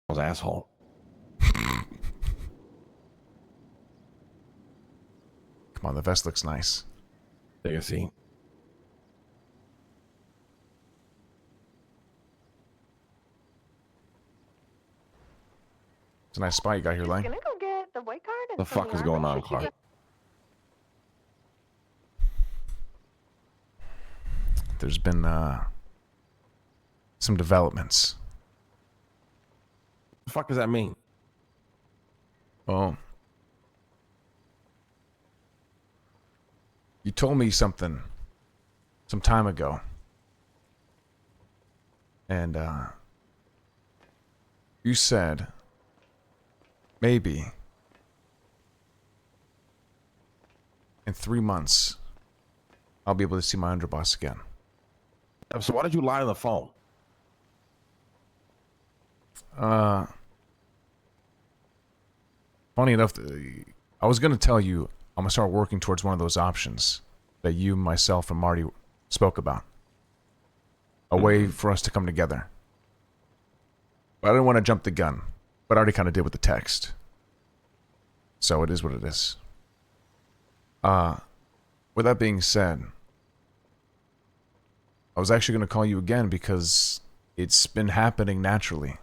asshole. Come on, the vest looks nice. Take a seat. It's a nice spot you got here, Lang. Gonna go get the white card and The fuck is going on, Clark? There's been some developments. The fuck does that mean? Oh. You told me something some time ago. And you said maybe in 3 months I'll be able to see my underboss again. So why did you lie on the phone? Funny enough, I was going to tell you I'm going to start working towards one of those options that you, myself, and Marty spoke about. A way for us to come together. But I didn't want to jump the gun. But I already kind of did with the text. So it is what it is. With that being said, I was actually going to call you again because it's been happening naturally.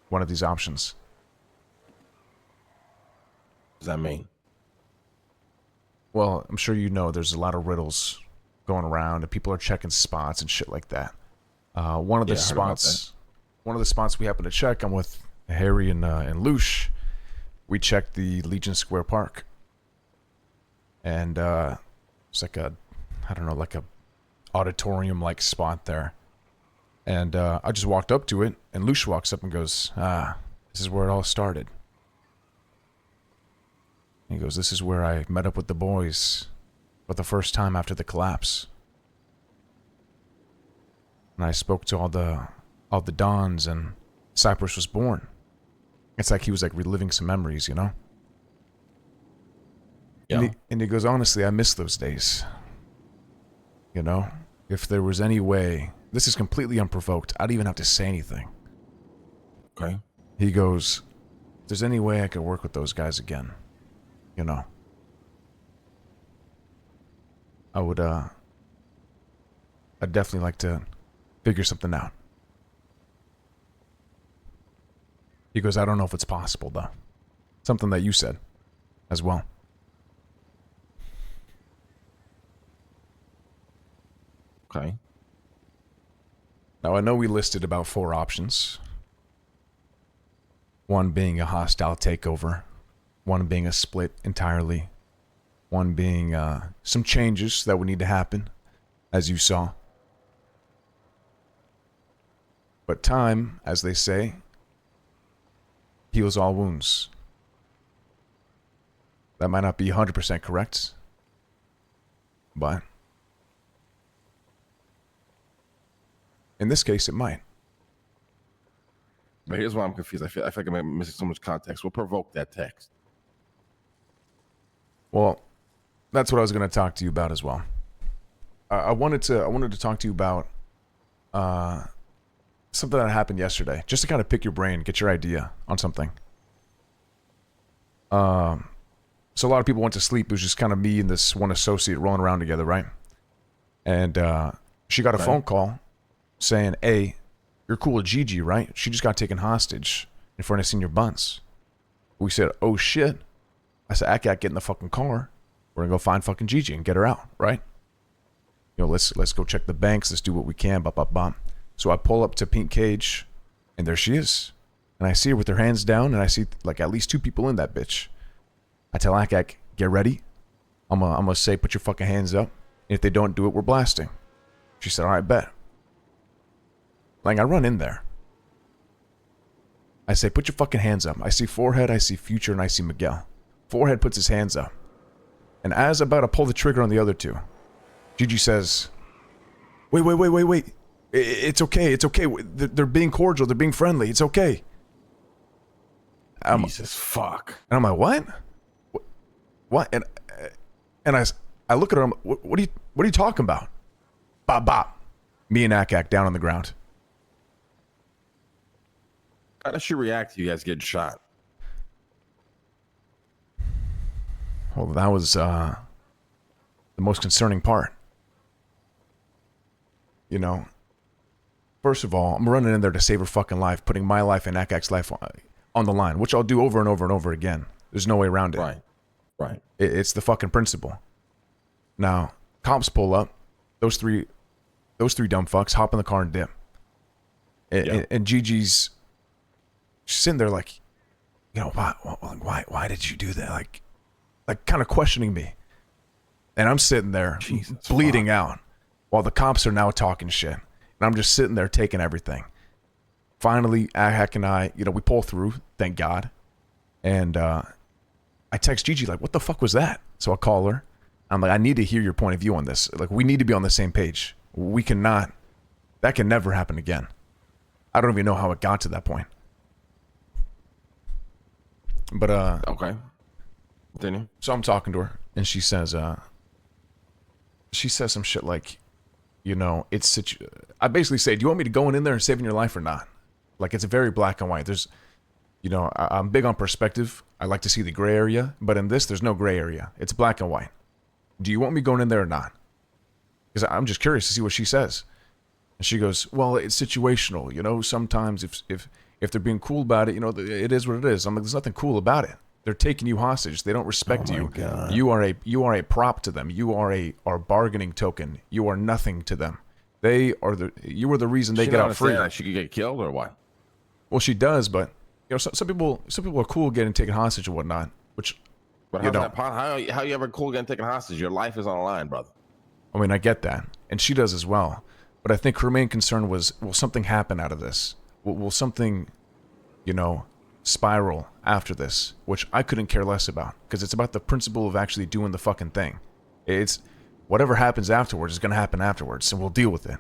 One of these options. What does that mean? Well, I'm sure you know there's a lot of riddles going around and people are checking spots and shit like that. One of the spots we happen to check, I'm with Harry and Lush. We checked the Legion Square Park. And it's like a, I don't know, like a auditorium-like spot there. And I just walked up to it, and Lush walks up and goes, this is where it all started. He goes, this is where I met up with the boys for the first time after the collapse. And I spoke to all the Dons, and Cypress was born. It's like he was like reliving some memories, you know? Yeah. And he goes, honestly, I miss those days. You know? If there was any way, this is completely unprovoked, I'd even have to say anything. Okay. He goes, if there's any way I could work with those guys again, you know, I'd definitely like to figure something out. He goes, I don't know if it's possible, though. Something that you said as well. Okay. Now, I know we listed about 4 options. One being a hostile takeover. One being a split entirely. One being some changes that would need to happen, as you saw. But time, as they say, heals all wounds. That might not be 100% correct, but in this case, it might. But here's why I'm confused. I feel like I'm missing so much context. What provoked that text? Well, that's what I was going to talk to you about as well. I wanted to talk to you about something that happened yesterday, just to kind of pick your brain, get your idea on something. So a lot of people went to sleep. It was just kind of me and this one associate rolling around together, right? And she got a phone call saying, hey, you're cool with Gigi, right? She just got taken hostage in front of Senior Buns. We said, oh shit. I said, Ak, get in the fucking car. We're gonna go find fucking Gigi and get her out, right? You know, let's go check the banks. Let's do what we can. Bop, bop, bop. So I pull up to Pink Cage, and there she is. And I see her with her hands down, and I see like at least 2 people in that bitch. I tell Ak, get ready. I'm gonna say, put your fucking hands up. And if they don't do it, we're blasting. She said, all right, bet. Like, I run in there. I say, put your fucking hands up. I see Forehead, I see Future, and I see Miguel. Forehead puts his hands up. And as I'm about to pull the trigger on the other 2, Gigi says, wait. It's okay. They're being cordial. They're being friendly. It's okay. Jesus fuck. And I'm like, what? And I look at her. What are you talking about? Bop. Me and Ak down on the ground. How does she react to you guys getting shot? Well, that was the most concerning part. You know, first of all, I'm running in there to save her fucking life, putting my life and Akak's life on the line, which I'll do over and over and over again. There's no way around it. Right. Right. It's the fucking principle. Now, cops pull up. Those three dumb fucks hop in the car and dip. And Gigi's she's sitting there like, you know, why did you do that? Like kind of questioning me. And I'm sitting there bleeding out while the cops are now talking shit. And I'm just sitting there taking everything. Finally, Ahak and I, you know, we pull through, thank God. And I text Gigi like, what the fuck was that? So I call her. I'm like, I need to hear your point of view on this. Like, we need to be on the same page. We cannot, that can never happen again. I don't even know how it got to that point. But, okay. Continue. So I'm talking to her, and she says some shit like, you know, I basically say, do you want me to go in there and saving your life or not? Like, it's very black and white. There's, you know, I'm big on perspective. I like to see the gray area, but in this, there's no gray area. It's black and white. Do you want me going in there or not? Because I'm just curious to see what she says. And she goes, well, it's situational. You know, sometimes if they're being cool about it, you know, it is what it is. I'm like, there's nothing cool about it. They're taking you hostage. They don't respect you. God. You are a prop to them. You are a bargaining token. You are nothing to them. You are the reason they get out free. She could get killed or what? Well, she does, but you know, some people are cool getting taken hostage and whatnot. Which, but how you ever cool getting taken hostage? Your life is on the line, brother. I mean, I get that, and she does as well. But I think her main concern was, will something happen out of this? Will something, you know, spiral after this? Which I couldn't care less about, because it's about the principle of actually doing the fucking thing. It's whatever happens afterwards is going to happen afterwards, and we'll deal with it.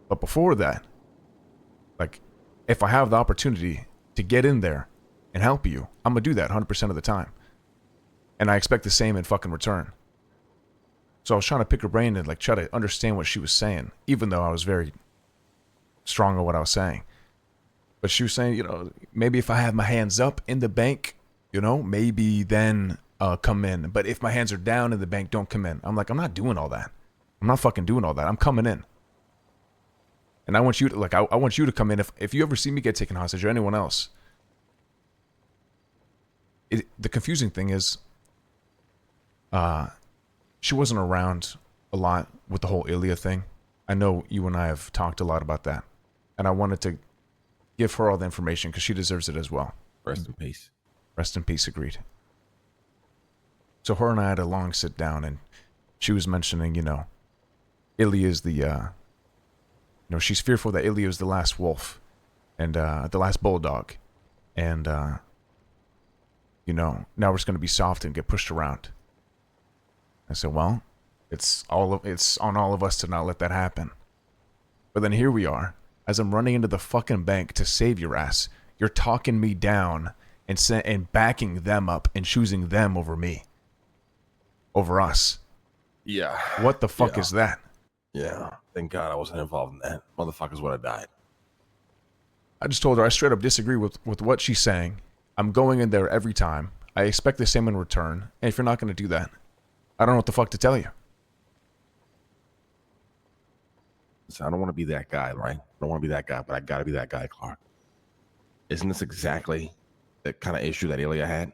But before that, like, if I have the opportunity to get in there and help you, I'm going to do that 100% of the time. And I expect the same in fucking return. So I was trying to pick her brain and like try to understand what she was saying, even though I was very strong on what I was saying. But she was saying, you know, maybe if I have my hands up in the bank, you know, maybe then come in. But if my hands are down in the bank, don't come in. I'm like, I'm not doing all that. I'm not fucking doing all that. I'm coming in. And I want you to, like, I want you to come in. If you ever see me get taken hostage or anyone else, the confusing thing is, she wasn't around a lot with the whole Ilya thing. I know you and I have talked a lot about that. And I wanted to give her all the information because she deserves it as well. Rest in peace. Rest in peace, agreed. So her and I had a long sit down, and she was mentioning, you know, Ilya is the, you know, she's fearful that Ilya is the last wolf and the last bulldog. And, you know, now it's going to be soft and get pushed around. I said, well, it's on all of us to not let that happen. But then here we are, as I'm running into the fucking bank to save your ass. You're talking me down and backing them up and choosing them over me, over us. Yeah. What the fuck is that? Yeah. Thank God I wasn't involved in that. Motherfuckers would have died. I just told her I straight up disagree with what she's saying. I'm going in there every time. I expect the same in return. And if you're not going to do that, I don't know what the fuck to tell you. So I don't want to be that guy, right? I don't want to be that guy, but I got to be that guy, Clark. Isn't this exactly the kind of issue that Ilya had?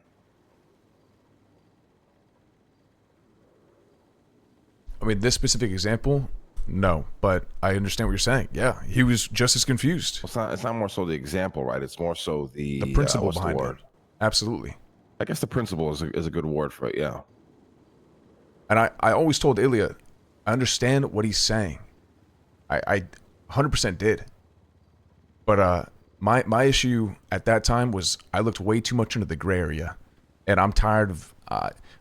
I mean, this specific example, no, but I understand what you're saying. Yeah, he was just as confused. Well, it's not more so the example, right? It's more so the principle behind it. Absolutely. I guess the principle is a good word for it, yeah. And I always told Ilya, I understand what he's saying. I 100% did. But my issue at that time was I looked way too much into the gray area. And I'm tired of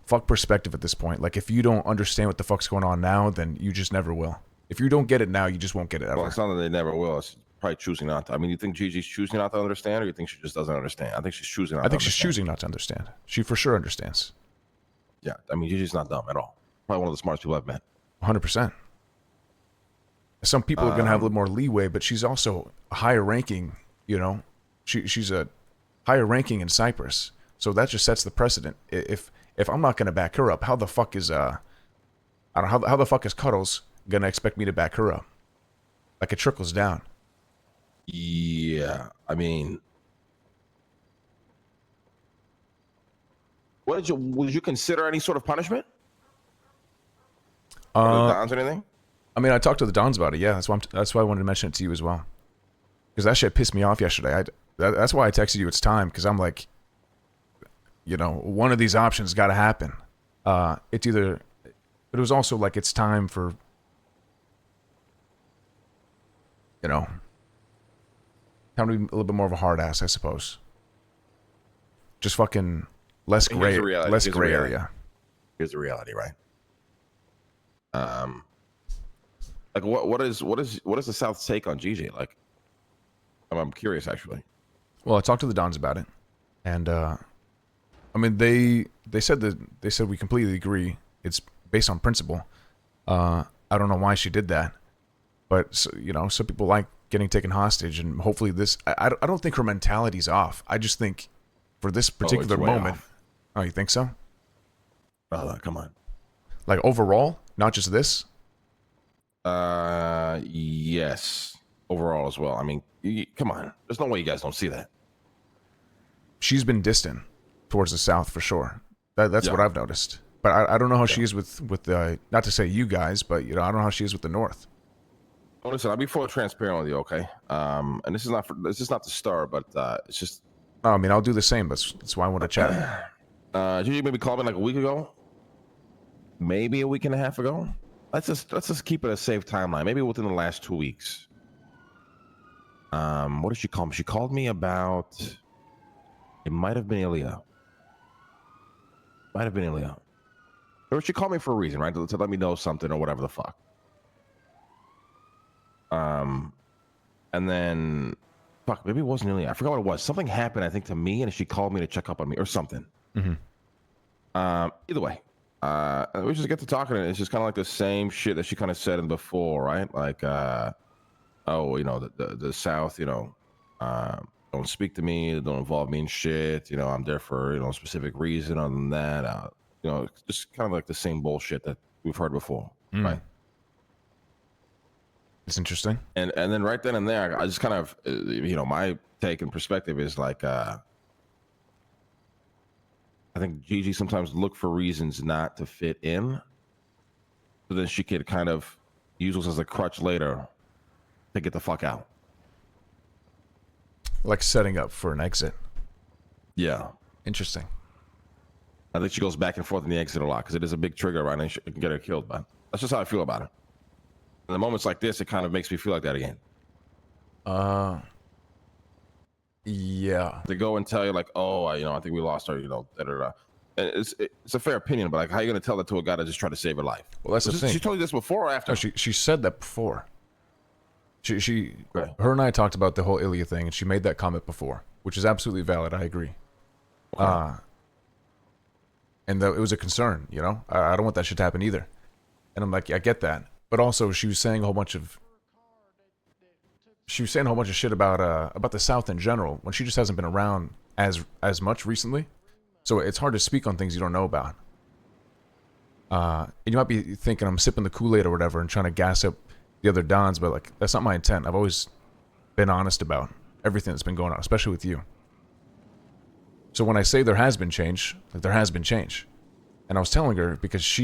fuck perspective at this point. Like, if you don't understand what the fuck's going on now, then you just never will. If you don't get it now, you just won't get it ever. Well, it's not that they never will. It's probably choosing not to. I mean, you think Gigi's choosing not to understand, or you think she just doesn't understand? I think she's choosing not to understand. I think she's choosing not to understand. She for sure understands. Yeah, I mean, Gigi's not dumb at all. Probably one of the smartest people I've met. 100%. Some people are going to have a little more leeway, but she's also a higher ranking, you know, She's a higher ranking in Cypress, so that just sets the precedent. If I'm not gonna back her up, how the fuck is I don't know how the fuck is Cuddles gonna expect me to back her up? Like, it trickles down. Yeah, I mean, would you consider any sort of punishment? Or the Dons or anything? I mean, I talked to the Dons about it. Yeah, that's why I wanted to mention it to you as well. Because that shit pissed me off yesterday. That's why I texted you. It's time, because I'm like, one of these options got to happen. It's either, but it was also like it's time for, time to be a little bit more of a hard ass, I suppose. Just fucking less gray area. Here's the reality, right? Like what is the South's take on Gigi? Like, I'm curious actually. Well, I talked to the Dons about it, and I mean they said we completely agree. It's based on principle. I don't know why she did that, but some people like getting taken hostage, and hopefully this. I don't think her mentality's off. I just think for this particular moment. Oh, you think so? Oh, come on. Like overall, not just this. Yes, overall as well. I mean, come on. There's no way you guys don't see that. She's been distant towards the South for sure. That's what I've noticed. But I don't know how she is with not to say you guys, but I don't know how she is with the North. Well, listen, I'll be fully transparent with you, okay? And this is not the star, but it's just. Oh, I mean, I'll do the same. That's why I want to chat. Gigi maybe called me like a week ago, maybe a week and a half ago. Let's just keep it a safe timeline. Maybe within the last 2 weeks. What did she call me? She called me about. It might have been Ilya. Or she called me for a reason, right? To let me know something or whatever the fuck. And then, fuck, maybe it wasn't Ilya. I forgot what it was. Something happened, I think, to me, and she called me to check up on me or something. Mm-hmm. Either way, we just get to talking, and it's just kind of like the same shit that she kind of said in before, right? Like, the South, don't speak to me, don't involve me in shit. I'm there for a specific reason. Other than that, just kind of like the same bullshit that we've heard before, right? It's interesting. And then right then and there, I just kind of, my take and perspective is like, I think Gigi sometimes look for reasons not to fit in, so then she could kind of use this as a crutch later to get the fuck out. Like setting up for an exit. Yeah. Interesting. I think she goes back and forth in the exit a lot because it is a big trigger, right? And it can get her killed, but that's just how I feel about it. In the moments like this, it kind of makes me feel like that again. Yeah. They go and tell you like, oh, I think we lost her, da da da. And it's a fair opinion, but like, how are you gonna tell that to a guy that just tried to save her life? Well, that's the thing. She told you this before or after? No, she said that before. Right. Her and I talked about the whole Ilya thing, and she made that comment before, which is absolutely valid. I agree. Okay. And it was a concern, I don't want that shit to happen either. And I'm like, I get that, but also she was saying a whole bunch of shit about the South in general when she just hasn't been around as much recently. So it's hard to speak on things you don't know about. And you might be thinking I'm sipping the Kool-Aid or whatever and trying to gas up the other Dons, but like that's not my intent. I've always been honest about everything that's been going on, especially with you. So when I say there has been change, like there has been change. And I was telling her because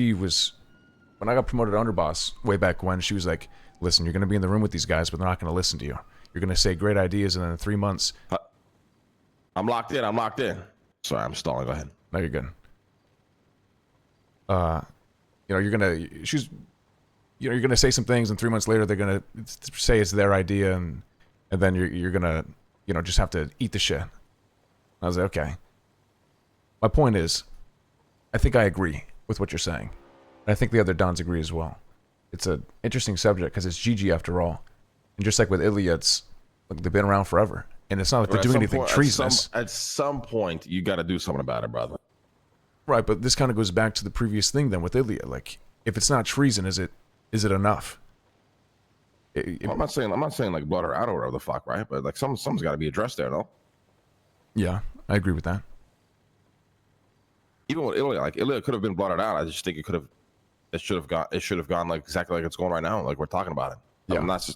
when I got promoted to underboss way back when, she was like, listen, you're going to be in the room with these guys, but they're not going to listen to you. You're going to say great ideas, and then in 3 months... I'm locked in. Sorry, I'm stalling. Go ahead. No, you're good. You're going to say some things, and 3 months later, they're going to say it's their idea, and then you're going to, just have to eat the shit. I was like, okay. My point is, I think I agree with what you're saying. And I think the other Dons agree as well. It's an interesting subject because it's Gigi after all. And just like with Ilya, it's like they've been around forever. And it's not like they're doing anything treasonous. At some point, you got to do something about it, brother. Right, but this kind of goes back to the previous thing then with Ilya. Like, if it's not treason, is it enough? I'm not saying like blood her out or whatever the fuck, right? But like something's got to be addressed there, no? Yeah, I agree with that. Even with Italy, like Italy could have been blotted out. I just think it should have gone like exactly like it's going right now, like we're talking about it. Yeah. I'm not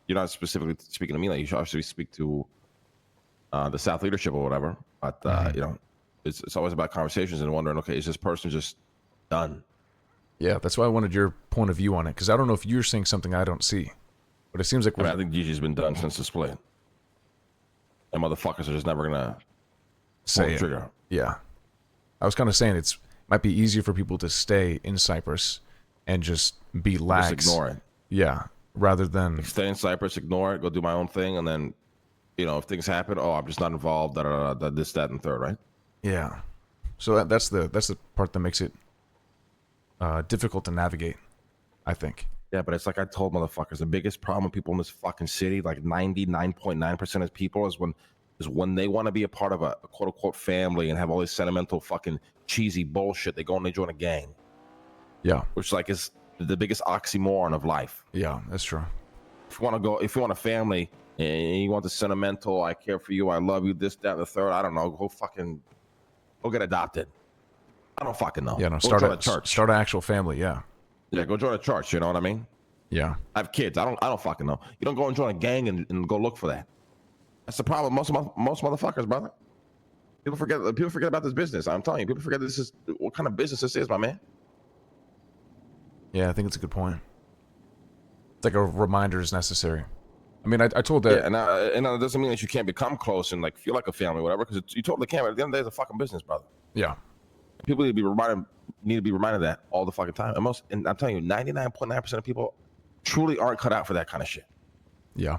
you're not specifically speaking to me, like you should actually speak to the South leadership or whatever. But you know, it's always about conversations and wondering, okay, is this person just done? Yeah, that's why I wanted your point of view on it, because I don't know if you're seeing something I don't see, but it seems like I mean, I think Gigi's been done since the split. And motherfuckers are just never gonna say it. trigger. Yeah, I was kind of saying it might be easier for people to stay in Cyprus and just be lax. Just ignore it. Yeah, rather than Stay in Cyprus, ignore it, go do my own thing, and then, you know, if things happen, oh, I'm just not involved. This, that, and third, right? yeah. So that's the part that makes it difficult to navigate, I think. Yeah, but it's like I told motherfuckers, the biggest problem with people in this fucking city, like 99.9% of people, is when they want to be a part of a quote unquote family and have all this sentimental fucking cheesy bullshit. They go and they join a gang. Yeah. Which like is the biggest oxymoron of life. Yeah, that's true. If you want a family and you want the sentimental, I care for you, I love you, this, that, and the third, I don't know, go get adopted. I don't fucking know. Yeah, no, start a church. Start an actual family, yeah. Yeah, go join a church, you know what I mean? Yeah. I have kids. I don't fucking know. You don't go and join a gang and go look for that. That's the problem. Most motherfuckers, brother. People forget about this business. I'm telling you, people forget this is what kind of business this is, my man. Yeah, I think it's a good point. It's like a reminder is necessary. I mean, I told that. Yeah, and it doesn't mean that you can't become close and like feel like a family, or whatever. Because you totally can. But at the end of the day, it's a fucking business, brother. Yeah. People need to be reminded of that all the fucking time. And I'm telling you, 99.9% of people truly aren't cut out for that kind of shit. Yeah.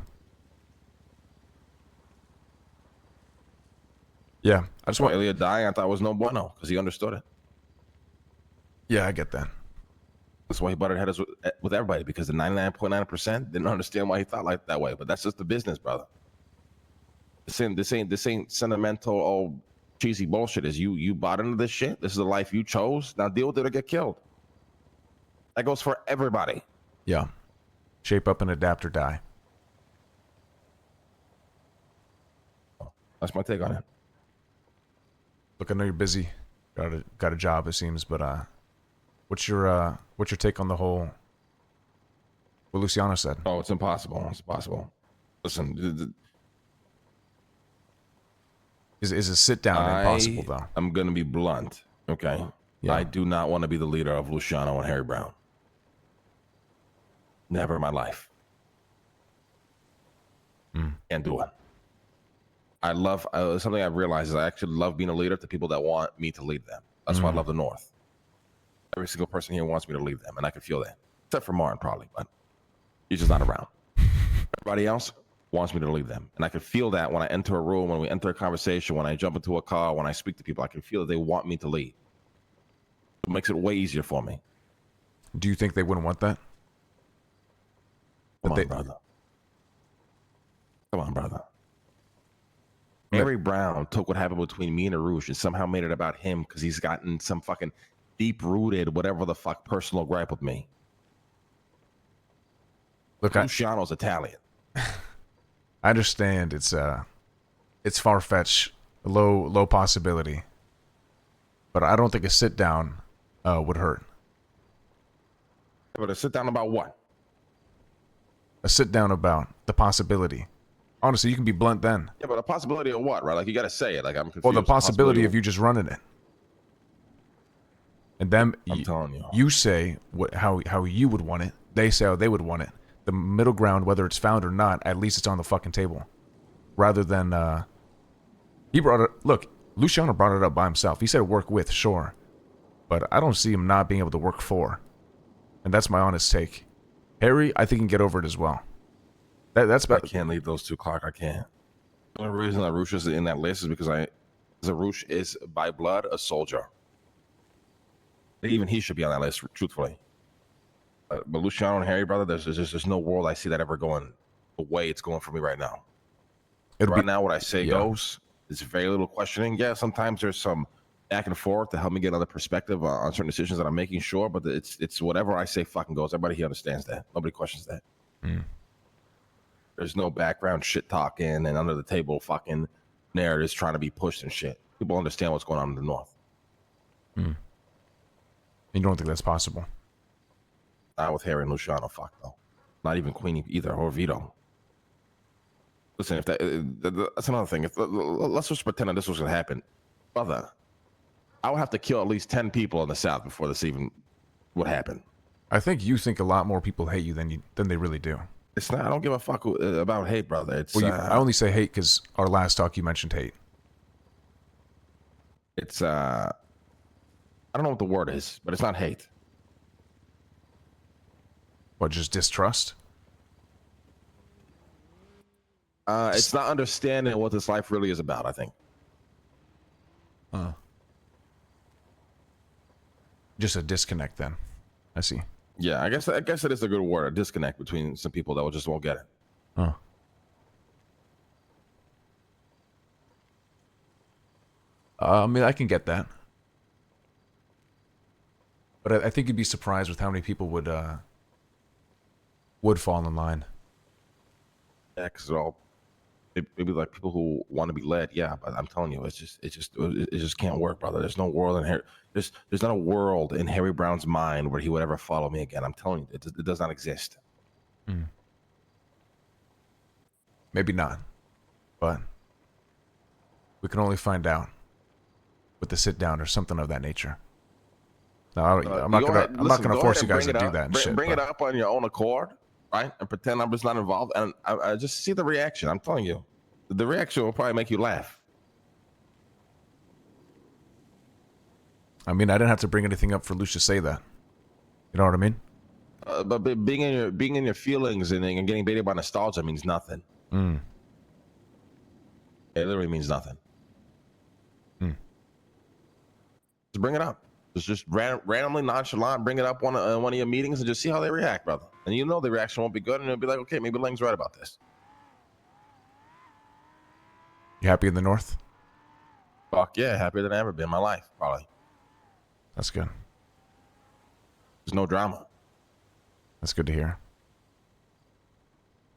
Yeah. I just want Ilya dying, I thought it was no bueno because he understood it. Yeah, I get that. That's why he butted heads with everybody, because the 99.9% didn't understand why he thought like that way. But that's just the business, brother. This ain't sentimental, old cheesy bullshit. Is you bought into this shit? This is the life you chose. Now deal with it or get killed. That goes for everybody. Yeah. Shape up and adapt or die. That's my take on it. Look, I know you're busy. Got a job, it seems, but what's your take on the whole what Luciano said? Oh, it's impossible. It's impossible. Listen, Is a sit down impossible though? I'm gonna be blunt, okay? Yeah. I do not want to be the leader of Luciano and Harry Brown. Never in my life. Can't do it. I love something I've realized is I actually love being a leader to people that want me to lead them. That's why I love the North. Every single person here wants me to lead them, and I can feel that. Except for Martin, probably, but he's just not around. Everybody else wants me to lead them, and I can feel that when I enter a room, when we enter a conversation, when I jump into a car, when I speak to people. I can feel that they want me to lead. It makes it way easier for me. Do you think they wouldn't want that? Come on, brother. Come on, brother. Harry Brown took what happened between me and Arush and somehow made it about him because he's gotten some fucking deep-rooted, whatever the fuck, personal gripe with me. Look, Luciano's Italian. I understand it's far-fetched, low possibility, but I don't think a sit down would hurt. But a sit down about what? A sit down about the possibility. Honestly, you can be blunt then. Yeah, but a possibility of what, right? Like, you got to say it. Like, I'm confused. Well, the possibility of you just running it. And then I'm telling you. You say how you would want it. They say how they would want it. The middle ground, whether it's found or not, at least it's on the fucking table. Rather than he brought it. Look, Luciano brought it up by himself. He said work with, sure, but I don't see him not being able to work for. And that's my honest take. Harry, I think, can get over it as well. That's about. I can't leave those two, Clark. I can't. The only reason that Arush is in that list is because Arush is by blood a soldier. Even he should be on that list, truthfully. But Luciano and Harry, brother, there's no world I see that ever going the way it's going for me right now. Now, what I say goes. There's very little questioning. Yeah, sometimes there's some back and forth to help me get another perspective on certain decisions that I'm making, sure. But it's whatever I say fucking goes. Everybody here understands that. Nobody questions that. There's no background shit talking and under the table fucking narratives trying to be pushed and shit. People understand what's going on in the North. You don't think that's possible? Not with Harry and Luciano, fuck no. Not even Queenie either, or Vito. Listen, if that's another thing. Let's just pretend that this was gonna happen, brother. I would have to kill at least 10 people in the South before this even would happen. I think you think a lot more people hate you than they really do. It's not. I don't give a fuck about hate, brother. It's. Well, I only say hate because our last talk you mentioned hate. It's. I don't know what the word is, but it's not hate. What, just distrust? It's not understanding what this life really is about, I think. Just a disconnect then. I see. Yeah, I guess it is a good word, a disconnect between some people that just won't get it. Huh. I mean, I can get that. But I think you'd be surprised with how many people would fall in line. Yeah, because they're all maybe like people who want to be led. Yeah, but I'm telling you, it just can't work, brother. There's no world in here. There's not a world in Harry Brown's mind where he would ever follow me again. I'm telling you, it does not exist. Maybe not, but we can only find out with the sit down or something of that nature. No, I'm not gonna force you guys to do that and shit. Bring it up on your own accord, right? And pretend I'm just not involved, and I just see the reaction. I'm telling you, the reaction will probably make you laugh. I mean, I didn't have to bring anything up for Lucia to say that. You know what I mean? But being in your feelings and getting baited by nostalgia means nothing. It literally means nothing. Just bring it up. Just randomly nonchalant, bring it up one of your meetings and just see how they react, brother. And you know the reaction won't be good, and it'll be like, okay, maybe Lang's right about this. You happy in the North? Fuck yeah, happier than I've ever been in my life, probably. That's good. There's no drama. That's good to hear.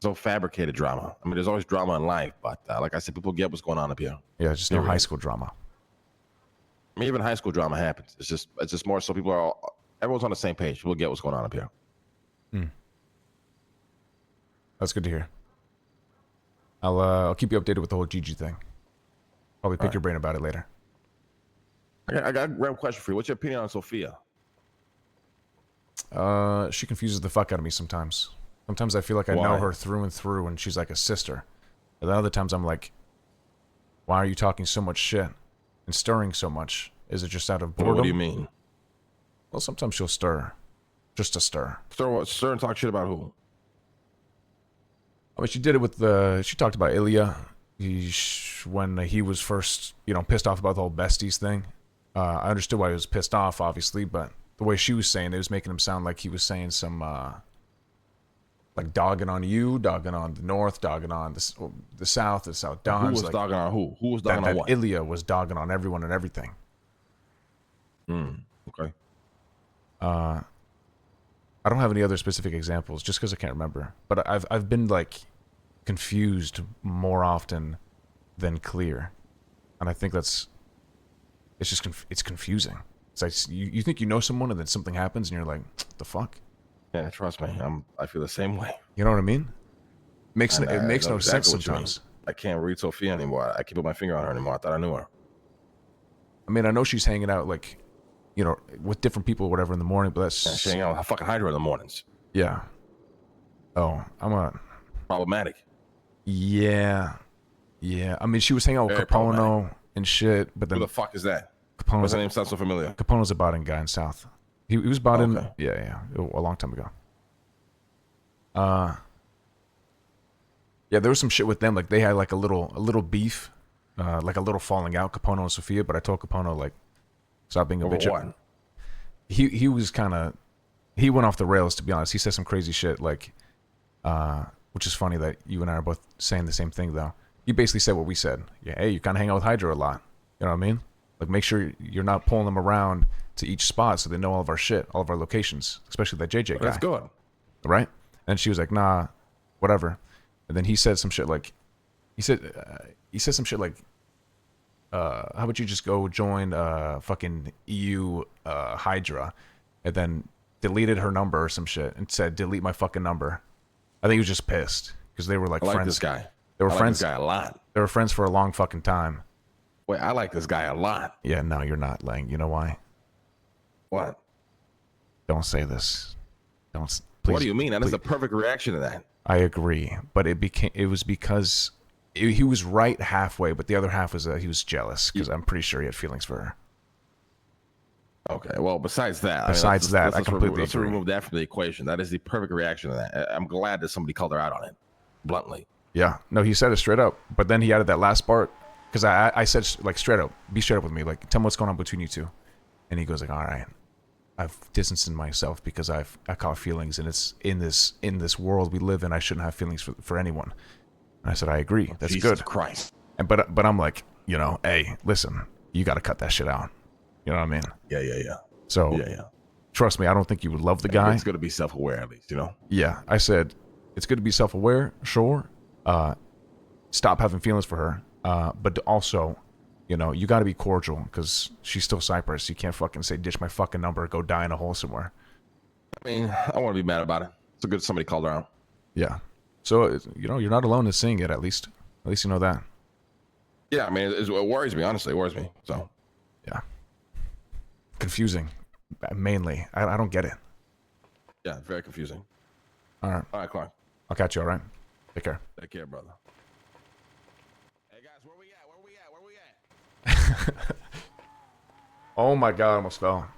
There's no fabricated drama. I mean, there's always drama in life, but like I said, people get what's going on up here. Yeah, just no high school drama. I mean, even high school drama happens. It's just more so everyone's on the same page. People get what's going on up here. That's good to hear. I'll keep you updated with the whole Gigi thing. Probably pick your brain about it later. I got a random question for you. What's your opinion on Sophia? She confuses the fuck out of me sometimes. Sometimes I feel like I know her through and through, and she's like a sister. And then other times I'm like, why are you talking so much shit and stirring so much? Is it just out of boredom? What do you mean? Well, sometimes she'll stir. Just to stir. Stir what? Stir and talk shit about who? I mean, she did it with she talked about Ilya. When he was first, pissed off about the whole besties thing. I understood why he was pissed off, obviously, but the way she was saying it was making him sound like he was saying some, like dogging on you, dogging on the North, dogging on the South, the South Dons. Who was like, dogging on who? Who was dogging on what? Ilya was dogging on everyone and everything. Okay. I don't have any other specific examples, just because I can't remember. But I've been like confused more often than clear, and I think it's just it's confusing. It's like you think you know someone, and then something happens, and you're like, what the fuck? Yeah, trust me, I feel the same way. You know what I mean? It makes no sense sometimes. I can't read Sophia anymore. I can't put my finger on her anymore. I thought I knew her. I mean, I know she's hanging out like, with different people or whatever in the morning, but that's she's hanging out with fucking Hydra in the mornings. Yeah. Oh, problematic. Yeah. I mean, she was hanging out with Capono and shit, but then who the fuck is that? Capone's What's the name? Sounds so familiar. Capone's a botting guy in South. He was botting. Okay. Yeah, a long time ago. Yeah, there was some shit with them. Like they had like a little beef, like a little falling out, Capono and Sophia. But I told Capono like, stop being a bitch. What? He was he went off the rails, to be honest. He said some crazy shit like, which is funny that you and I are both saying the same thing though. He basically said what we said. Yeah, hey, you kind of hang out with Hydra a lot. You know what I mean? Like make sure you're not pulling them around to each spot so they know all of our shit, all of our locations, especially that Gege guy. That's good. Right? And she was like, nah, whatever. And then he said some shit like, he said some shit like, how about you just go join fucking EU Hydra, and then deleted her number or some shit and said delete my fucking number. I think he was just pissed because they were like I like friends. this guy. They were I like friends. this guy a lot. They were friends for a long fucking time. Wait, I like this guy a lot. Yeah, no, you're not, Lang. You know why? What? Don't say this. Don't. Please, What do you mean? That is please. the perfect reaction to that. I agree, but it was because he was right halfway, but the other half was he was jealous because I'm pretty sure he had feelings for her. Okay, well, besides that, Besides that, I completely let's agree. remove that from the equation. That is the perfect reaction to that. I'm glad that somebody called her out on it, bluntly. Yeah, no, he said it straight up, but then he added that last part because I said like straight up, be straight up with me, like tell me what's going on between you two, and he goes like, all right, I've distanced myself because I caught feelings, and it's in this world we live in, I shouldn't have feelings for anyone. And I said I agree, that's Jesus good. Christ. And but I'm like, you know, hey, listen, you got to cut that shit out. You know what I mean? Yeah. So Yeah. trust me, I don't think you would love the guy. It's going to be self-aware at least, you know? Yeah, I said it's good to be self-aware, sure. Stop having feelings for her, but also, you know, you got to be cordial because she's still Cypress. You can't fucking say ditch my fucking number, go die in a hole somewhere. I mean, I want to be mad about it. It's good somebody called her out. Yeah. So you know, you're not alone in seeing it. At least you know that. Yeah, I mean, it worries me. Honestly, it worries me. So. Yeah. Confusing, mainly. I don't get it. Yeah, very confusing. All right, Clark. I'll catch you. All right. Take care. Take care, brother. Hey guys, where we at? Oh my god, I almost fell.